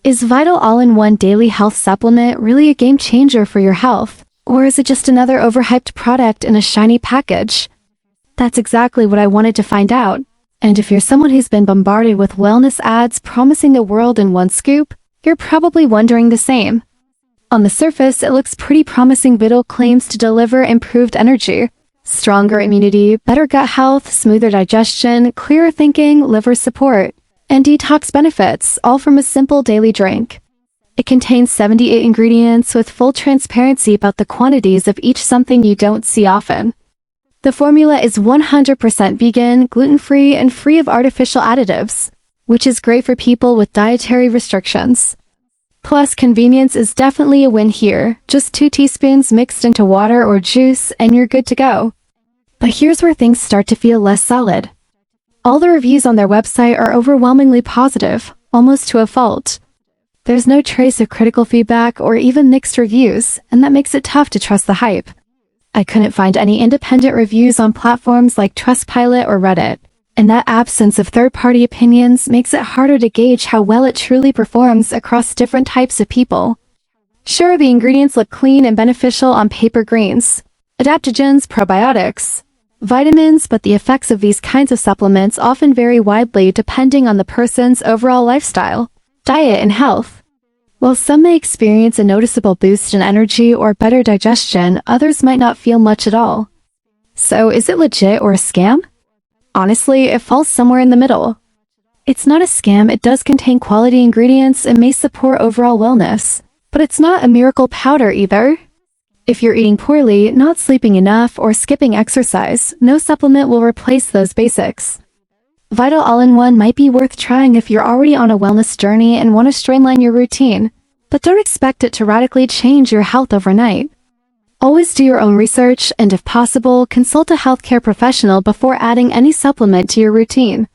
Is Vital All-in-One Daily Health Supplement really a game changer for your health? Or is it just another overhyped product in a shiny package? That's exactly what I wanted to find out. And if you're someone who's been bombarded with wellness ads promising the world in one scoop, you're probably wondering the same. On the surface, it looks pretty promising. Vital claims to deliver improved energy, stronger immunity, better gut health, smoother digestion, clearer thinking, liver support, and detox benefits, all from a simple daily drink. It contains 78 ingredients with full transparency about the quantities of each, something you don't see often. The formula is 100% vegan, gluten-free, and free of artificial additives, which is great for people with dietary restrictions. Plus, convenience is definitely a win here. Just 2 teaspoons mixed into water or juice, and you're good to go. But here's where things start to feel less solid. All the reviews on their website are overwhelmingly positive, almost to a fault. There's no trace of critical feedback or even mixed reviews, and that makes it tough to trust the hype. I couldn't find any independent reviews on platforms like Trustpilot or Reddit, and that absence of third-party opinions makes it harder to gauge how well it truly performs across different types of people. Sure, the ingredients look clean and beneficial on paper: greens, adaptogens, probiotics, vitamins, but the effects of these kinds of supplements often vary widely depending on the person's overall lifestyle, diet, and health. While some may experience a noticeable boost in energy or better digestion, others might not feel much at all. So, is it legit or a scam? Honestly, it falls somewhere in the middle. It's not a scam. It does contain quality ingredients and may support overall wellness, but it's not a miracle powder either. If you're eating poorly, not sleeping enough, or skipping exercise, no supplement will replace those basics. Vital All-in-One might be worth trying if you're already on a wellness journey and want to streamline your routine, but don't expect it to radically change your health overnight. Always do your own research and, if possible, consult a healthcare professional before adding any supplement to your routine.